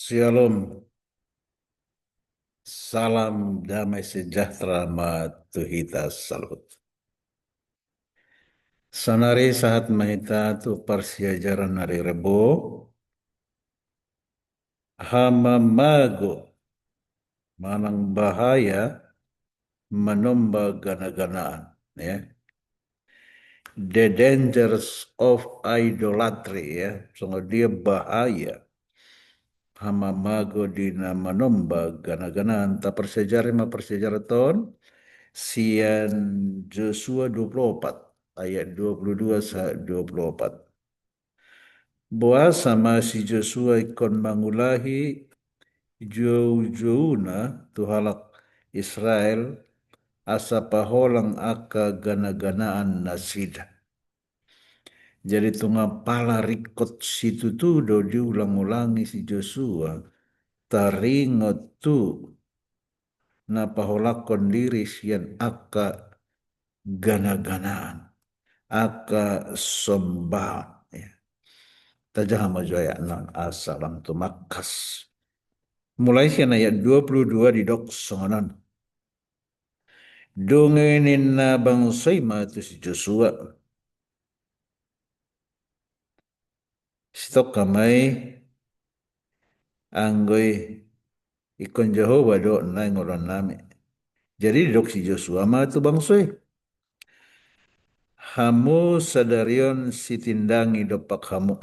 Shalom, salam damai sejahtera matuhita salut. Sanari sahat mahita tu persiajaran hari Rebo, hama mago manang bahaya menomba gana-ganaan. Ya. The dangers of idolatry ya, sungguh dia bahaya. Hama mago dina menomba gana-ganaan ta persejarah ma persejarah ton Sian Joshua 24 ayat 22 sampai 24. Boaz sama si Joshua ikon mangulahi jauh-jauhna tuhalak Israel asa paholang aka gana-ganaan nasida. Jadi tunga pala rikot situ tu do diulang-ulangi si Joshua taringot tu na paholakon diri sian aka gana-ganaan aka sombahan ya. Tajah majaya nan asalam tu makas. Mulai sian ayat 22 di dok songonan. Dongenin na bangsay tu si Joshua. Stok kamay anggoy ikon Jehovah do na ngolon nami. Jadi dok si Joshua tu bangsay. Hamu sadarion sitindangi dopak hamu.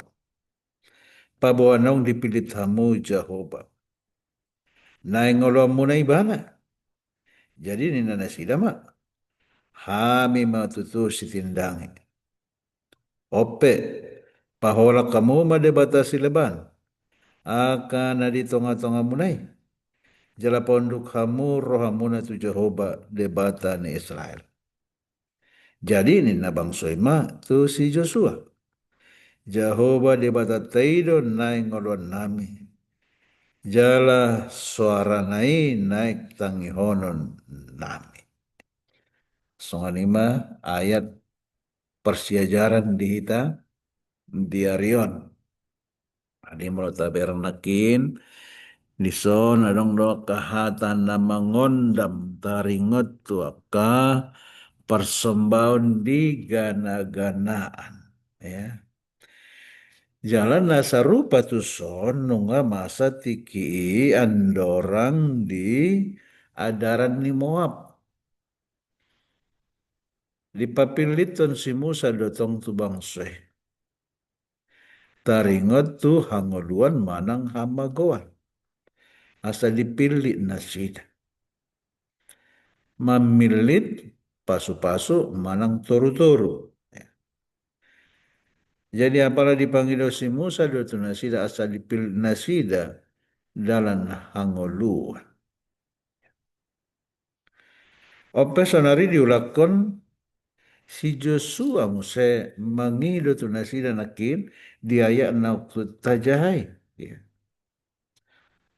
Pabuanong dipilit hamu Jehovah. Na ngolon mo na ibana. Jadi ni nana sidama. Hami matutu sitindangi. Ope, pahola kamu madebatasi leban. Akan di tonga-tonga munai. Jala ponduk kamu rohamuna tu Jehovah debata ni Israel. Jadi ni nabang soima tu si Joshua. Jehovah debata taido naik ngolon nami. Jala suara naik tangihonon nami. Songanima ayat persiajaran di Arion. Adi mulut tabernakin di son adong do kahatan na mangondam taringot tuaka persembahan di gana-ganaan ya. Jalan nasarupa tu son nunga masa tiki andorang di adaran ni Moab. Di papiliton si Musa dotong tu bangseh. Taringot tu hangoluan manang hamagoan. Asa dipilih nasida. Mamilit pasu-pasu manang toru-toru. Ya. Jadi apalah dipanggil si Musa dotu nasida asa dipilih nasida dalam hangoluan. Ope sonari diulakon si Joshua muse mangido tu nasida nakin diaya naukut tajahai. Ya.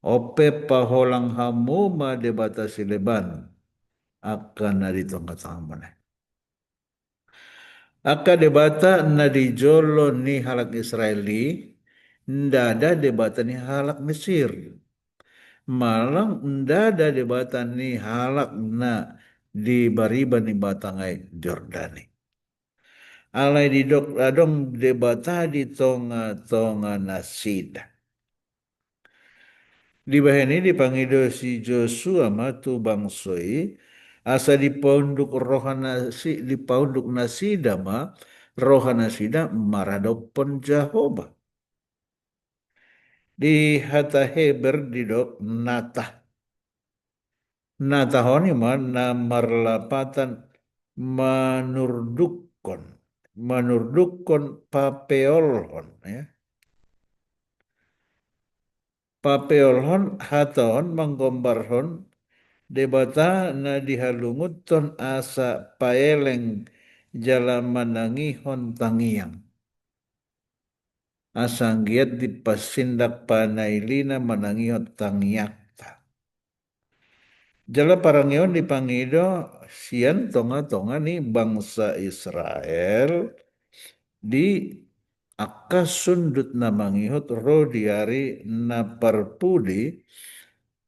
Ope paholang hamu ma debatasi leban akan nadi tongkat mana. Aka debata na dijolo ni halak Israeli, nda ada debata ni halak Mesir. Malang nda ada debata ni halak na di bariba ni batangai Jordani. Alai di dok adong debata di tonga nasida. Di bahani dipanggil si Joshua matu bangsoi asa di ponduk rohanasi di ponduk nasida ma rohanasida maradopon Jehovah. Di hata Heber di dok nata. Nata honi mana marlapatan manurdukon. Manurdukon papeolhon ya. Papeolhon haton manggombarhon debata na dihalunguton asa paeleng jala manangihon tangiang. Asanggiat dipasindak panailina manangihon tangiakta. Jala parangion dipangido sian tonga-tonga ni bangsa Israel di Akka sundut na mangihot ro diari na parpudi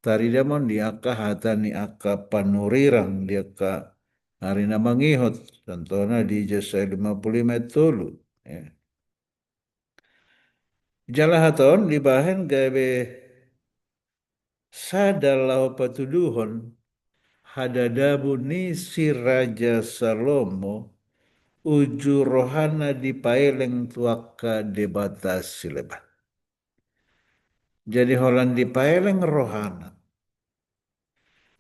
taridamon di akka hatani akka panurirang di akka hari na mangihot. Contohnya di Yesaya 55 ayat 3. Ya. Jalahaton dibahen gawe sadalau patuduhon hadadabu ni si Raja Salomo uju rohana dipaeleng tuaka debatas sileban. Jadi holan dipaeleng rohana.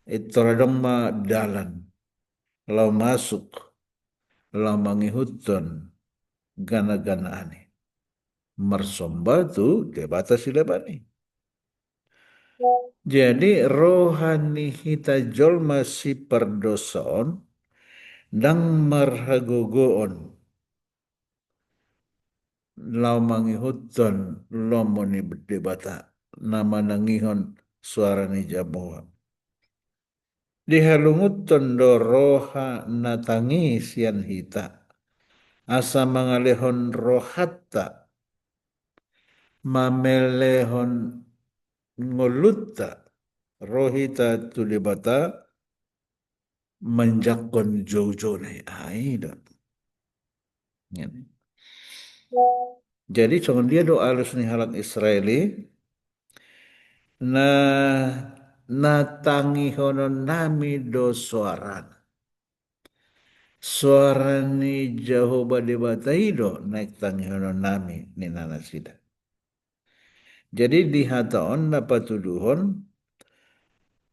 Itu radong ma dalan. Lau masuk. Lau mangihuton. Gana-gana ani. Mersomba tu debatas sileban ni. Jadi rohani hita jolma si perdoson dang marhagogoon lau mangihuton lomoni debata nama nangihon suara ni jamoa. Dihalungut tondo roha natangis yan hita asa mangalehon rohatta mamelehon ngolutta rohita tu debata menjakon jojo na aida. Jadi jangan dia doa alus ni halak Israeli na natangi hono nami do suaran. Suara ni Jehovah debataido naik tangi hono nami ni nanasida. Jadi di hataon dapat tuduhon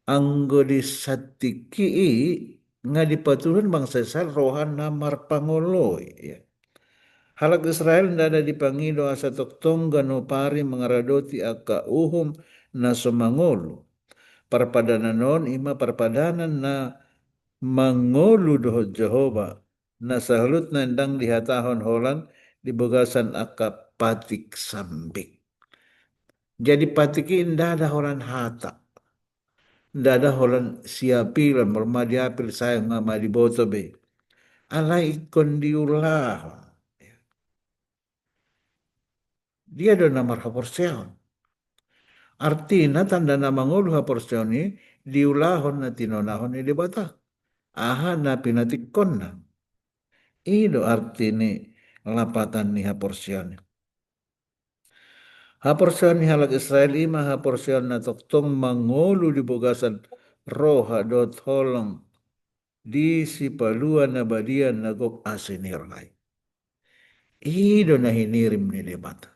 anggo disatiki ngadipatuhun bangsa Israel rohan namar pangoloi ya. Halak Israel nada dipangido asa toktong ganopari mengaradoti aka uhum na somangolu. Parpadanan non ima parpadanan na mangolu doho Jehovah. Na sahalut na endang dihatahon holan dibogasan aka patik sambik. Jadi patik ini nda ada holan hata. Nda ada holan siapilan bermadiapil sayang ngama di botobe. Alai ikon diulah. Dia ada nama haporseon. Artinya tanda nama ngulu haporseon ini diulahon na tinonahon ini debata. Aha na pinatikon na. Ido artinya lapatan ni haporseon. Haporseon ni halak Israel ima haporseon na toktong mangulu di bogasan roha dot holong di si paluan na badian na gok asinirlay. Ido na hinirim ni debata.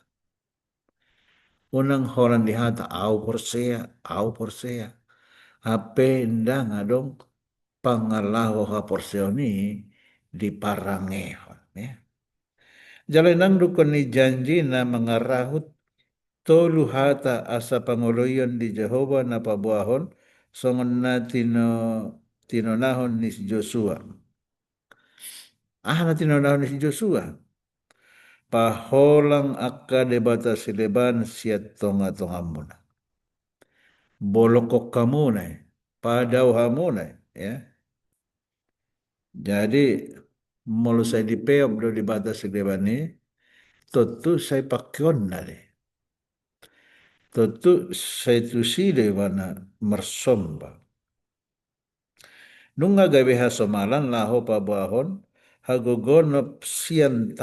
Unang horan dihata au porsea. Hape ndang adong pangalaho ha porsioni di parangehon. Ya. Jalanang dukun ni janji na mengarahut tolu hata asa pangoloyon di Jehovah na pabuahon songon na tinonahon ni Joshua. Na tinonahon ni Joshua. Paholang akka debata sileban siat tonga muna. Bolokok kamu na, padau hamu na, ya. Jadi mulu saya dipeop do di batas sileban ni, tentu saya pakion na de. Tentu saya tusi de mana mersomba. Nunga gawe hasomalan laho pabahon hagogonop sian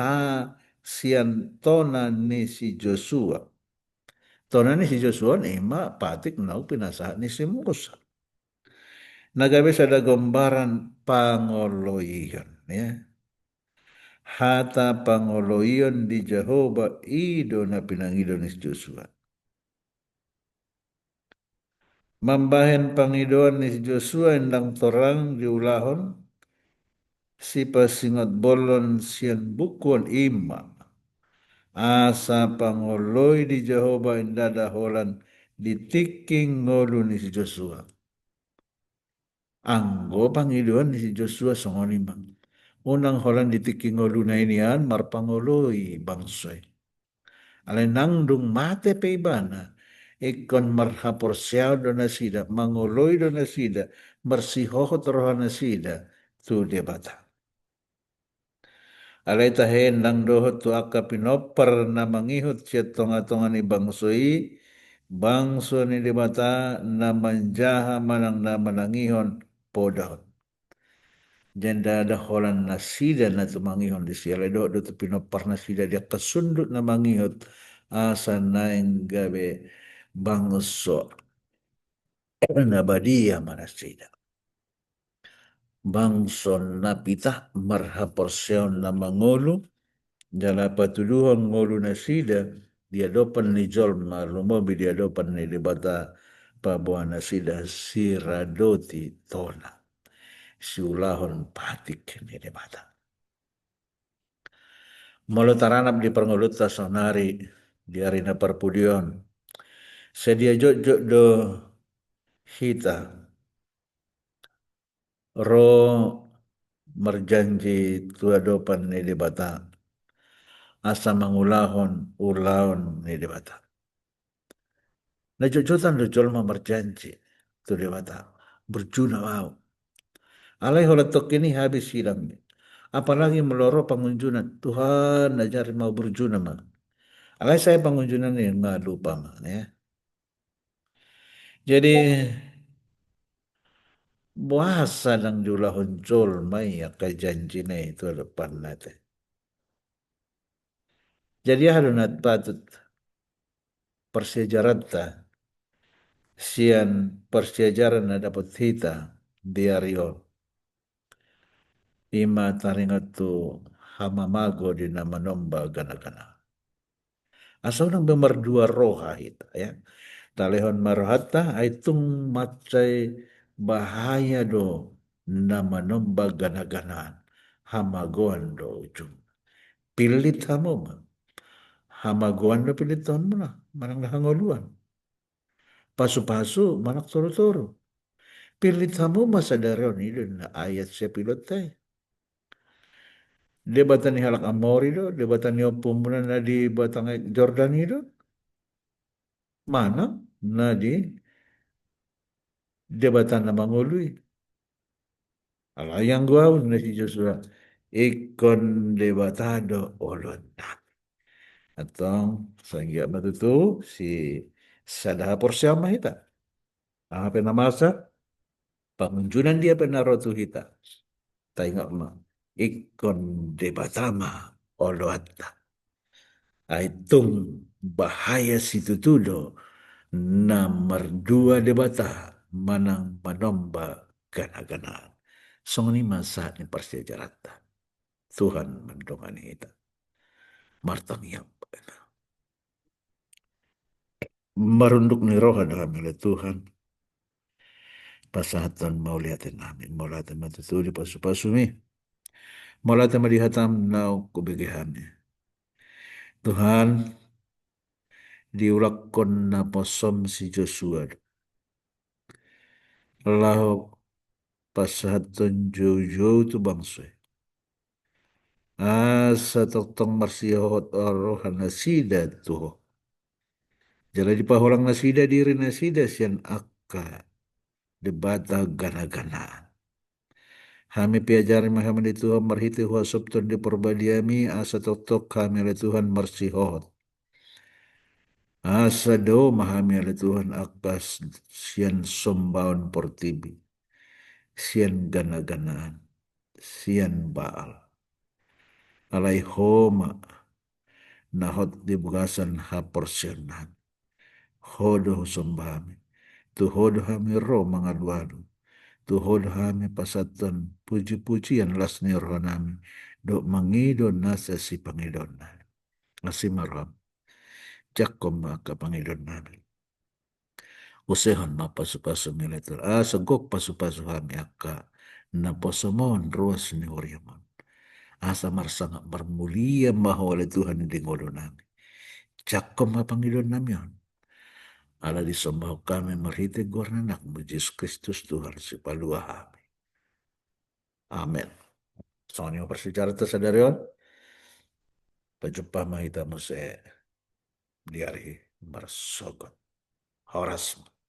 tona ni si Joshua. Tona ni si Joshua ema patik nau pinasahan ni si Musa. Nagabe sada gambaran pangoloiyon. Ya. Hata pangoloiyon di Jehovah ido na pinangido ni si Joshua. Mambahen pangidoan ni si Joshua endang torang diulahon si pasingot bolon sian bukon ima. Asa pangoloi di Jehovah indada holan ditiking ngolu ni si Joshua. Anggo pangidoan ni si Joshua songonimang. Unang holan ditiking ngolu na inian marpangoloi bangsoy. Alenang dung mate pe ibana. Ikon marhapor siyaw do na sida. Mangoloi do na sida. Marsihohot roha na sida. Tu debata. Alay tahen lang dohot tu aka pinopper na mangihot siya tonga-tonga ni bangsoi, bangso ni dibata na manjaha manang na manangihon podahon. Janda ada holan na sida na tumangihon di siya. Lado do tu pinopper na sida dia kasundut na mangihot asa na yang gabe bangso na badia mana sida. Bangson na pitah marhaporseon na mangulu jala patuduhon ngulu na sida dia dopan ni jolma lumobi dia dopan ni dibata pabuana na sida siradoti tona siulahon patik ni dibata molo taranap di pernguluta sonari di arena perpudion sedia jok do hita ro merjanji tua dopan ni dibata asa mangulahon ulaon ni debata. Na jojotan lo jolma merjanji tu debata berjuna wow. Alai holatok ini habis hilang. Apalagi meloro pengunjunan Tuhan ajar mau berjuna mah. Alai saya pengunjunan ini nggak lupa mah ya. Jadi bahasa nang jula huncul mai ya janji itu depan nate. Jadi harunat patut persejarata sian persejaran na dapat hita diario ima taringatu hamamago di nama nomba gana-gana. Asal nang bemerdua roha hita ya. Talehon marhata aitung macai bahaya do nama nomba gana-gana hamagoan do ujung. Pilit hamo ma. Hamagoan do pilit tahun mana. Manang hangoluan. Pasu-pasu manak toro-toro. Pilit hamo masadarion itu na ayat siya pilot tayo. Debatan ni halak Amori do, debatan ni opumunan na di batang Jordan itu, mana na di debatan na mangului. Alayang gua na si Joshua, ikon debatado olot. Atau sangya matutu si sadaha porsyama hita. Apa namasa? Pengunjunan dia penarotu hita. Tengok ma. Ikon debatama olot. Aitung bahaya situ tudo nomor dua debata manang manomba gana-gana. Song ni masa ni persejarata. Tuhan mendongani kita. Martang yang merunduk ni roh dalam milik Tuhan. Pasahatan mau lihatin amin. Mau lihatin matutu di pasu-pasu ni. Mau lihatin malihatam nau kebegihannya. Tuhan diulakkan na posom si Joshua. Lalu pasahatan jauh-jauh tu bangsa. Asa totong marsihot rohan nasida tuh. Jadi di paholang nasida diri nasida sian akka debata gana-gana. Kami piajari Muhammad itu marhiti huwa subtun di perbadiami asa totok kami oleh Tuhan marsihot. Asa do mahami oleh Tuhan akas sian sombaun portibi. Sian gana-ganaan. Sian baal. Alai homa nahot di bugasan ha porsionan. Hodo sombami. Tu hodo hami ro mangaduadu. Tu hodo hami pasatan puji-pujian lasni rohanami. Dok mangido nasa si pangidon nami. Asim marham. Jakom maka pangidon nami. Usehan ma pasu-pasu miletur. Segok pasu-pasu hami akka. Na posomon ruas ni horiaman. Asa marsangak bermulia maha oleh Tuhan di ngodo nami. Jakom ma pangidon nami. Ala disembah kami merhiti gornanak Yesus Kristus Tuhan si palua kami. Amin. Soalnya persejarah tersadarion. Pajumpa mahita mo sa diari marsogot. Horas mo.